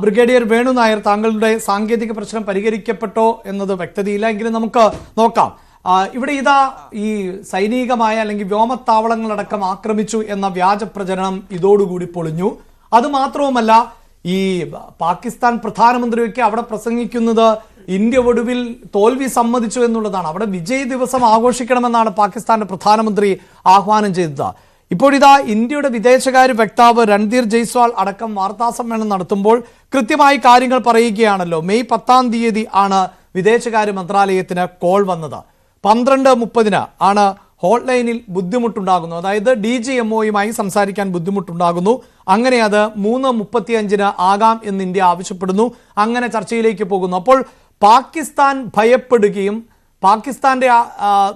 Brigadier Venu Nair, താങ്കളുടെ സാങ്കേതിക പ്രശ്നം പരിഹരിക്കപ്പെട്ടോ എന്നത് വ്യക്തതയില്ല, എങ്കിലും നമുക്ക് നോക്കാം. ഇവിടെ ഇതാ ഈ സൈനികമായ അല്ലെങ്കിൽ വ്യോമത്താവളങ്ങളടക്കം ആക്രമിച്ചു എന്ന വ്യാജ പ്രചരണം ഇതോടുകൂടി പൊളിഞ്ഞു. അതുമാത്രവുമല്ല, ഈ പാകിസ്ഥാൻ പ്രധാനമന്ത്രിയൊക്കെ അവിടെ പ്രസംഗിക്കുന്നത് ഇന്ത്യ ഒടുവിൽ തോൽവി സമ്മതിച്ചു എന്നുള്ളതാണ്. അവിടെ വിജയ് ദിവസം ആഘോഷിക്കണമെന്നാണ് പാകിസ്ഥാന്റെ പ്രധാനമന്ത്രി ആഹ്വാനം ചെയ്തത്. ഇപ്പോഴിതാ ഇന്ത്യയുടെ വിദേശകാര്യ വക്താവ് രൺധീർ ജയ്സ്വാൾ അടക്കം വാർത്താ സമ്മേളനം നടത്തുമ്പോൾ കൃത്യമായി കാര്യങ്ങൾ പറയുകയാണല്ലോ. മെയ് 10 ആണ് വിദേശകാര്യ മന്ത്രാലയത്തിന് കോൾ വന്നത്. 12:30 ആണ് ഹോട്ട് ലൈനിൽ ബുദ്ധിമുട്ടുണ്ടാകുന്നു, അതായത് DGMOയുമായി സംസാരിക്കാൻ ബുദ്ധിമുട്ടുണ്ടാകുന്നു. അങ്ങനെ അത് 3:35 ആകാം എന്ന് ഇന്ത്യ ആവശ്യപ്പെടുന്നു. അങ്ങനെ ചർച്ചയിലേക്ക് പോകുന്നു. അപ്പോൾ പാകിസ്ഥാൻ ഭയപ്പെടുകയും പാകിസ്ഥാന്റെ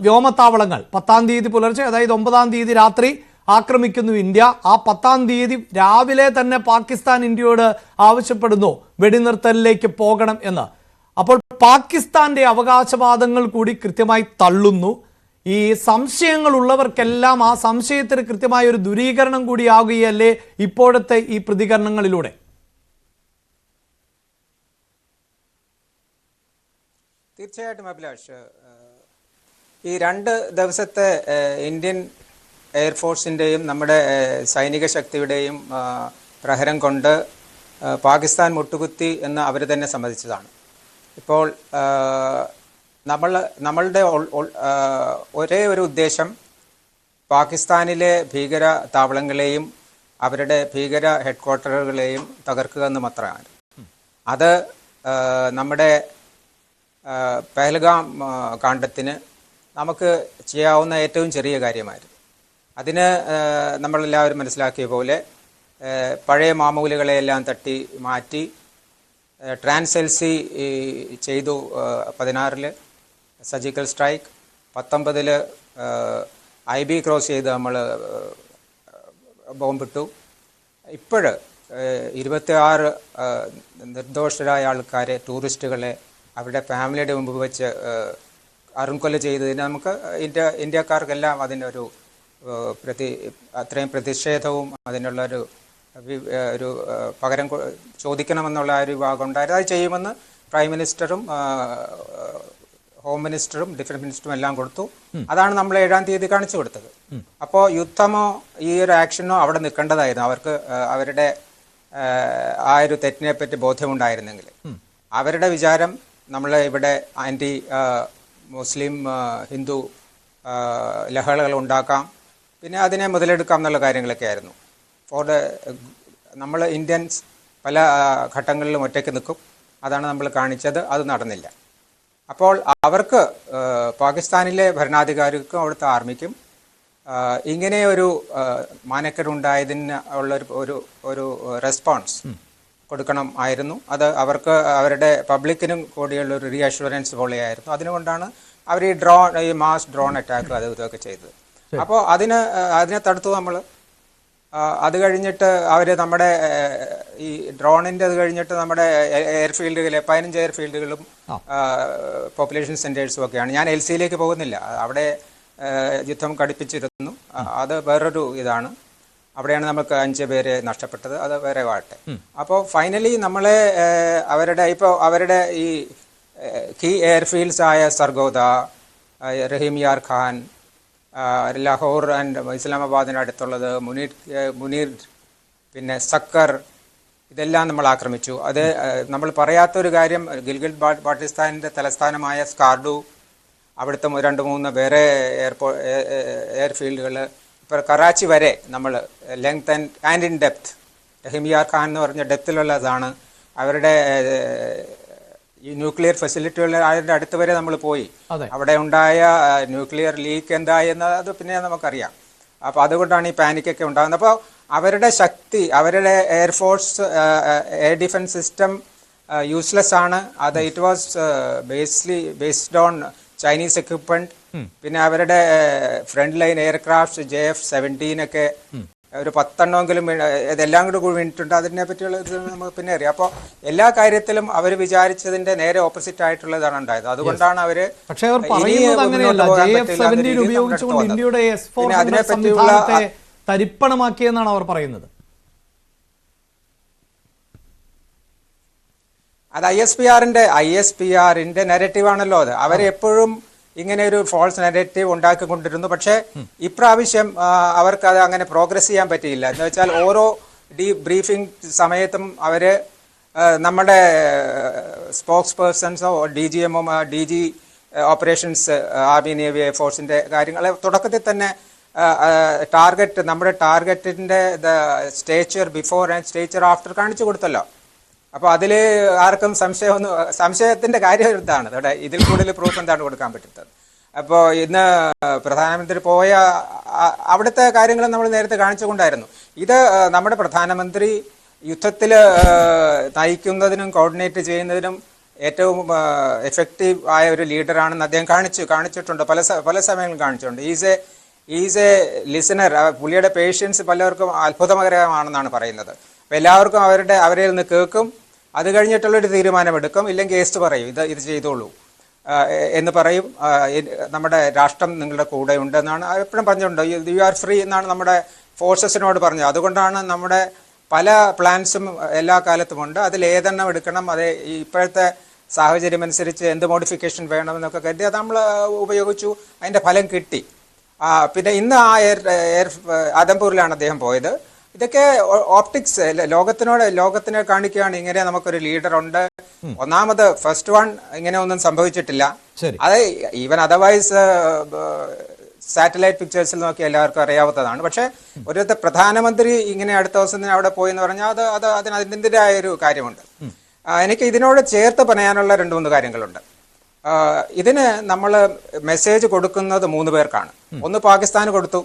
വ്യോമത്താവളങ്ങൾ 10 പുലർച്ചെ, അതായത് 9 രാത്രി ആക്രമിക്കുന്നു ഇന്ത്യ. ആ 10 രാവിലെ തന്നെ പാകിസ്ഥാൻ ഇന്ത്യയോട് ആവശ്യപ്പെടുന്നു വെടിനിർത്തലിലേക്ക് പോകണം എന്ന്. അപ്പോൾ പാകിസ്ഥാന്റെ അവകാശവാദങ്ങൾ കൂടി കൃത്യമായി തള്ളുന്നു. ഈ സംശയങ്ങൾ ഉള്ളവർക്കെല്ലാം ആ സംശയത്തിന് കൃത്യമായ ഒരു ദൂരീകരണം കൂടിയാകുകയല്ലേ ഇപ്പോഴത്തെ ഈ പ്രതികരണങ്ങളിലൂടെ? തീർച്ചയായിട്ടും അഭിലാഷ്, ഈ 2 ദിവസത്തെ ഇന്ത്യൻ എയർഫോഴ്സിൻ്റെയും നമ്മുടെ സൈനിക ശക്തിയുടെയും പ്രഹരം കൊണ്ട് പാകിസ്ഥാൻ മുട്ടുകുത്തി എന്ന് അവർ തന്നെ സമ്മതിച്ചതാണ്. ഇപ്പോൾ നമ്മളുടെ ഒരേ ഒരു ഉദ്ദേശം പാകിസ്ഥാനിലെ ഭീകര താവളങ്ങളെയും അവരുടെ ഭീകര ഹെഡ്ക്വാർട്ടറുകളെയും തകർക്കുക എന്ന് മാത്രമാണ്. അത് നമ്മുടെ പഹൽഗാം കാണ്ഡത്തിന് നമുക്ക് ചെയ്യാവുന്ന ഏറ്റവും ചെറിയ കാര്യമായിരുന്നു. അതിന് നമ്മളെല്ലാവരും മനസ്സിലാക്കിയ പോലെ പഴയ മാമൂലുകളെയെല്ലാം തട്ടി മാറ്റി ട്രാൻസെൽസി ചെയ്തു. 16 സർജിക്കൽ സ്ട്രൈക്ക്, 19 IB ക്രോസ് ചെയ്ത് നമ്മൾ ബോംബിട്ടു. ഇപ്പോൾ 26 നിർദോഷരായ ആൾക്കാരെ, ടൂറിസ്റ്റുകളെ അവരുടെ ഫാമിലിയുടെ മുമ്പ് വെച്ച് അറുംകൊല ചെയ്തതിന് നമുക്ക് ഇന്ത്യക്കാർക്കെല്ലാം അതിനൊരു അത്രയും പ്രതിഷേധവും അതിനുള്ളൊരു പകരം ചോദിക്കണമെന്നുള്ള ഒരു വിഭാഗം ഉണ്ടായിരുന്നു. അത് ചെയ്യുമെന്ന് പ്രൈം മിനിസ്റ്ററും ഹോം മിനിസ്റ്ററും ഡിഫൻസ് മിനിസ്റ്ററും എല്ലാം കൊടുത്തു. അതാണ് നമ്മൾ 7 കാണിച്ചു കൊടുത്തത്. അപ്പോൾ യുദ്ധമോ ഈ ഒരു ആക്ഷനോ അവിടെ നിൽക്കേണ്ടതായിരുന്നു. അവർക്ക് അവരുടെ ആ ഒരു തെറ്റിനെ പറ്റി ബോധ്യമുണ്ടായിരുന്നെങ്കിൽ. അവരുടെ വിചാരം നമ്മൾ ഇവിടെ ആൻറ്റി മുസ്ലിം ഹിന്ദു ലഹളകൾ ഉണ്ടാക്കാം, പിന്നെ അതിനെ മുതലെടുക്കാം എന്നുള്ള കാര്യങ്ങളൊക്കെ ആയിരുന്നു. നമ്മൾ ഇന്ത്യൻസ് പല ഘട്ടങ്ങളിലും ഒറ്റയ്ക്ക് നിൽക്കും, അതാണ് നമ്മൾ കാണിച്ചത്. അത് നടന്നില്ല. അപ്പോൾ അവർക്ക്, പാകിസ്ഥാനിലെ ഭരണാധികാരികൾക്കും അവിടുത്തെ ആർമിക്കും ഇങ്ങനെ ഒരു മാനക്കേടുണ്ടായതിന് ഉള്ളൊരു റെസ്പോൺസ് കൊടുക്കണം ആയിരുന്നു. അത് അവർക്ക് അവരുടെ പബ്ലിക്കിനും കൂടിയുള്ളൊരു റീഅഷ്വറൻസ് പോലെയായിരുന്നു. അതുകൊണ്ടാണ് അവർ ഈ മാസ് ഡ്രോൺ അറ്റാക്ക് ഇതൊക്കെ ചെയ്തത്. അപ്പോൾ അതിനെ തടുത്തു നമ്മൾ. അത് കഴിഞ്ഞിട്ട് അവർ നമ്മുടെ ഈ ഡ്രോണിൻ്റെ അത് കഴിഞ്ഞിട്ട് നമ്മുടെ എയർഫീൽഡുകൾ 15 എയർഫീൽഡുകളും പോപ്പുലേഷൻ സെൻറ്റേഴ്സും ഒക്കെയാണ്. ഞാൻ LCയിലേക്ക് പോകുന്നില്ല. അവിടെ യുദ്ധം കടുപ്പിച്ചിരുന്നു. അത് വേറൊരു ഇതാണ്. അവിടെയാണ് നമുക്ക് 5 പേരെ നഷ്ടപ്പെട്ടത്. അത് വേറെ വാട്ടെ. അപ്പോൾ ഫൈനലി നമ്മളെ അവരുടെ ഈ കീ എയർഫീൽഡ്സ് ആയ സർഗോദ, റഹീം യാർ ഖാൻ, ലാഹോർ ആൻഡ് ഇസ്ലാമാബാദിന് അടുത്തുള്ളത് മുനീർ, പിന്നെ സക്കർ, ഇതെല്ലാം നമ്മൾ ആക്രമിച്ചു. അത് നമ്മൾ പറയാത്തൊരു കാര്യം, ഗിൽഗിറ്റ് ബാൾട്ടിസ്ഥാനിൻ്റെ തലസ്ഥാനമായ സ്കാർഡു, അവിടുത്തെ 2-3 വേറെ എയർഫീൽഡുകൾ, ഇപ്പോൾ കറാച്ചി വരെ നമ്മൾ ലെങ്ത് ആൻഡ് ഇൻ ഡെപ്ത്, റഹീം യാർ ഖാൻ എന്ന് പറഞ്ഞ ഡെപ്തിലുള്ളതാണ്. അവരുടെ ഈ ന്യൂക്ലിയർ ഫെസിലിറ്റികൾ അതിൻ്റെ അടുത്ത് വരെ നമ്മൾ പോയി. അവിടെ ഉണ്ടായ ന്യൂക്ലിയർ ലീക്ക് എന്തായെന്ന് അത് പിന്നെ നമുക്കറിയാം. അപ്പോൾ അതുകൊണ്ടാണ് ഈ പാനിക്കൊക്കെ ഉണ്ടാകുന്നത്. അപ്പോൾ അവരുടെ ശക്തി, അവരുടെ air force air defence system useless ആണ്. അത് it was based on Chinese equipment. പിന്നെ അവരുടെ ഫ്രണ്ട് ലൈൻ എയർക്രാഫ്റ്റ് JF-17 ഒക്കെ ഒരു 10 ഇതെല്ലാം കൂടി വീണിട്ടുണ്ട്. അതിനെ പറ്റിയുള്ള ഇത് നമുക്ക് പിന്നെ അറിയാം. അപ്പോൾ എല്ലാ കാര്യത്തിലും അവർ വിചാരിച്ചതിന്റെ നേരെ ഓപ്പോസിറ്റ് ആയിട്ടുള്ളതാണ് ഉണ്ടായത്. അതുകൊണ്ടാണ് അവര് അതിനെ പറ്റിയുള്ള തരിപ്പണമാക്കിയെന്നാണ് അവർ പറയുന്നത്. അത് ISPR-ന്റെ നെഗറ്റീവ് ആണല്ലോ അത്. അവരെപ്പോഴും ഇങ്ങനെ ഒരു ഫോൾസ് നെഗറ്റീവ് ഉണ്ടാക്കിക്കൊണ്ടിരുന്നു. പക്ഷേ ഇപ്രാവശ്യം അവർക്ക് അത് അങ്ങനെ പ്രോഗ്രസ് ചെയ്യാൻ പറ്റിയില്ല. എന്ന് വെച്ചാൽ ഓരോ ബ്രീഫിംഗ് സമയത്തും അവര് നമ്മുടെ സ്പോക്സ് പേഴ്സൺസോ DGMO DG operations army navy എയർഫോഴ്സിന്റെ കാര്യങ്ങൾ തുടക്കത്തിൽ തന്നെ നമ്മുടെ ടാർഗറ്റിന്റെ stature before and stature after കാണിച്ചു കൊടുത്തല്ലോ. അപ്പോൾ അതിൽ ആർക്കും സംശയത്തിന്റെ കാര്യം എന്താണ് ഇവിടെ? ഇതിൽ കൂടുതൽ പ്രൂഫ് എന്താണ് കൊടുക്കാൻ പറ്റുന്നത്? അപ്പോൾ ഇന്ന് പ്രധാനമന്ത്രി പോയ അവിടുത്തെ കാര്യങ്ങൾ നമ്മൾ നേരത്തെ കാണിച്ചുകൊണ്ടായിരുന്നു. ഇത് നമ്മുടെ പ്രധാനമന്ത്രി യുദ്ധത്തിൽ നയിക്കുന്നതിനും കോർഡിനേറ്റ് ചെയ്യുന്നതിനും ഏറ്റവും എഫക്റ്റീവ് ആയ ഒരു ലീഡറാണെന്ന് അദ്ദേഹം കാണിച്ചിട്ടുണ്ട്. പല സമയങ്ങളിൽ കാണിച്ചിട്ടുണ്ട്. Is A listener. പുള്ളിയുടെ പേഷ്യൻസ് പലർക്കും അത്ഭുതകരമാണെന്നാണ് പറയുന്നത്. അപ്പോൾ എല്ലാവർക്കും അവരിൽ നിന്ന് കേൾക്കും, അത് കഴിഞ്ഞിട്ടുള്ളൊരു തീരുമാനമെടുക്കും. ഇല്ലെങ്കിൽ കേസ് പറയും, ഇത് ചെയ്തോളൂ എന്ന് പറയും. നമ്മുടെ രാഷ്ട്രം നിങ്ങളുടെ കൂടെ ഉണ്ടെന്നാണ് എപ്പോഴും പറഞ്ഞിട്ടുണ്ട്. യു ആർ ഫ്രീ എന്നാണ് നമ്മുടെ ഫോഴ്സസിനോട് പറഞ്ഞത്. അതുകൊണ്ടാണ് നമ്മുടെ പല പ്ലാൻസും എല്ലാ കാലത്തുമുണ്ട്. അതിൽ ഏതെണ്ണം എടുക്കണം, അത് ഇപ്പോഴത്തെ സാഹചര്യം അനുസരിച്ച് എന്ത് മോഡിഫിക്കേഷൻ വേണമെന്നൊക്കെ കരുതി അത് നമ്മൾ ഉപയോഗിച്ചു. അതിൻ്റെ ഫലം കിട്ടി. പിന്നെ ഇന്ന് ആ ആദംപൂരിലാണ് അദ്ദേഹം പോയത്. ഇതൊക്കെ ഓപ്റ്റിക്സ് ലോകത്തിനെ കാണിക്കുകയാണ്, ഇങ്ങനെ നമുക്കൊരു ലീഡർ ഉണ്ട്. ഒന്നാമത് ഫസ്റ്റ് വൺ ഇങ്ങനെ ഒന്നും സംഭവിച്ചിട്ടില്ല. അത് ഈവൻ അതർവൈസ് സാറ്റലൈറ്റ് പിക്ചേഴ്സിൽ നോക്കി എല്ലാവർക്കും അറിയാവുന്നതാണ്. പക്ഷെ ഒരു പ്രധാനമന്ത്രി ഇങ്ങനെ അടുത്ത ദിവസം അവിടെ പോയി എന്ന് പറഞ്ഞാൽ അതിൻ്റെതായ ഒരു കാര്യമുണ്ട്. എനിക്ക് ഇതിനോട് ചേർത്ത് പറയാനുള്ള 2-3 കാര്യങ്ങളുണ്ട്. ഇതിന് നമ്മൾ മെസ്സേജ് കൊടുക്കുന്നത് 3 പേർക്കാണ്. ഒന്ന് പാകിസ്ഥാന് കൊടുത്തു,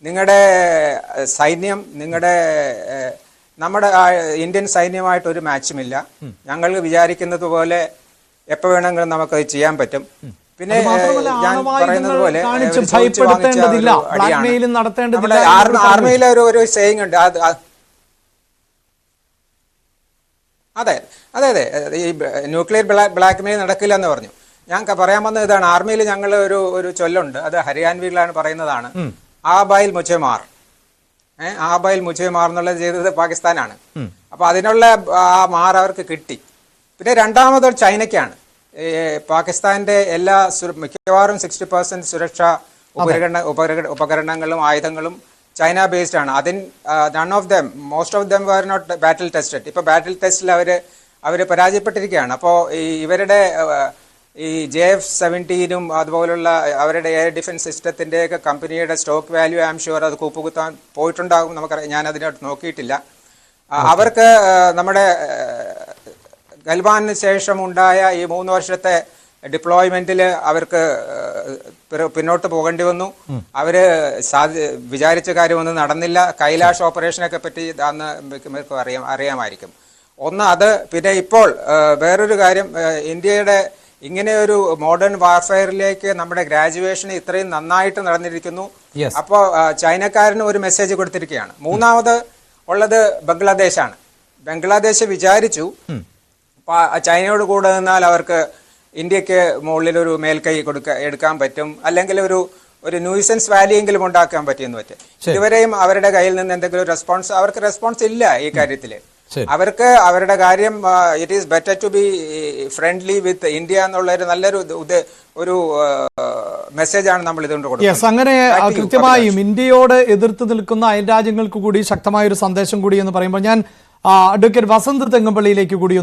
നിങ്ങളുടെ സൈന്യം നമ്മുടെ ഇന്ത്യൻ സൈന്യമായിട്ടൊരു മാച്ചുമില്ല, ഞങ്ങൾ വിചാരിക്കുന്നത് പോലെ എപ്പോൾ വേണമെങ്കിലും നമുക്കത് ചെയ്യാൻ പറ്റും. പിന്നെ ഞാൻ പറയുന്നത് പോലെ ആർമിയിലെ ഒരു സേയിങ് ഉണ്ട്. അതെ, ഈ ന്യൂക്ലിയർ ബ്ലാക്ക്മെയിൽ നടക്കില്ല എന്ന് പറഞ്ഞു. ഞാൻ പറയാൻ വന്നത് ഇതാണ്. ആർമിയിൽ ഞങ്ങൾ ഒരു ചൊല്ലുണ്ട്, അത് ഹരിയാൻവിയിലാണ് പറയുന്നതാണ്. ആബായിൽ മുझे മാർ. ആബായിൽ മുझे മാർ എന്നുള്ളത് ചെയ്തത് പാകിസ്ഥാനാണ്. അപ്പൊ അതിനുള്ള ആ മാർ അവർക്ക് കിട്ടി. പിന്നെ രണ്ടാമത് ചൈനയ്ക്കാണ്. പാകിസ്ഥാന്റെ മിക്കവാറും 60% സുരക്ഷാ ഉപകരണങ്ങളും ആയുധങ്ങളും ചൈന ബേസ്ഡ് ആണ്. Most of them were not battle tested. ഇപ്പൊ ബാറ്റിൽ ടെസ്റ്റിൽ അവര് പരാജയപ്പെട്ടിരിക്കുകയാണ്. അപ്പോൾ ഇവരുടെ ഈ JF-17 അതുപോലുള്ള അവരുടെ എയർ ഡിഫൻസ് സിസ്റ്റത്തിന്റെയൊക്കെ കമ്പനിയുടെ stock value I am sure അത് കൂപ്പുകുത്താൻ പോയിട്ടുണ്ടാകും. നമുക്കറിയാം, ഞാൻ അതിനോട്ട് നോക്കിയിട്ടില്ല. അവർക്ക് നമ്മുടെ ഗൽവാനിന് ശേഷം ഉണ്ടായ ഈ 3 വർഷത്തെ ഡിപ്ലോയ്മെന്റിൽ അവർക്ക് പിന്നോട്ട് പോകേണ്ടി വന്നു. അവര് വിചാരിച്ച കാര്യമൊന്നും നടന്നില്ല. കൈലാഷ് ഓപ്പറേഷനൊക്കെ പറ്റി അന്ന് അറിയാമായിരിക്കും. ഒന്ന് അത്. പിന്നെ ഇപ്പോൾ വേറൊരു കാര്യം, ഇന്ത്യയുടെ ഇങ്ങനെ ഒരു മോഡേൺ വാർഫെയറിലേക്ക് നമ്മുടെ ഗ്രാജുവേഷൻ ഇത്രയും നന്നായിട്ട് നടന്നിരിക്കുന്നു. അപ്പോൾ ചൈനക്കാരന് ഒരു മെസ്സേജ് കൊടുത്തിരിക്കുകയാണ്. മൂന്നാമത് ഉള്ളത് ബംഗ്ലാദേശാണ്. ബംഗ്ലാദേശ് വിചാരിച്ചു ചൈനയോട് കൂടെ നിന്നാൽ അവർക്ക് ഇന്ത്യക്ക് മുകളിൽ ഒരു മേൽക്കൈ എടുക്കാൻ പറ്റും, അല്ലെങ്കിൽ ഒരു ന്യൂസൻസ് വാല്യെങ്കിലും ഉണ്ടാക്കാൻ പറ്റിയെന്ന് പറ്റും. ഇതുവരെയും അവരുടെ കയ്യിൽ നിന്ന് എന്തെങ്കിലും അവർക്ക് റെസ്പോൺസ് ഇല്ല ഈ കാര്യത്തിൽ. അവർക്ക് അവരുടെ കാര്യം it is better to be friendly with India എന്നുള്ള ഒരു നല്ലൊരു മെസ്സേജാണ് നമ്മൾ ഇതുകൊണ്ട് കൊടുക്കുന്നത്. അങ്ങനെ കൃത്യമായും ഇന്ത്യയോട് എതിർത്ത് നിൽക്കുന്ന അയൽ രാജ്യങ്ങൾക്ക് കൂടി ശക്തമായ ഒരു സന്ദേശം കൂടി എന്ന് പറയുമ്പോൾ ഞാൻ അഡ്വക്കേറ്റ് വസന്ത് തെങ്ങമ്പള്ളിയിലേക്ക് കൂടി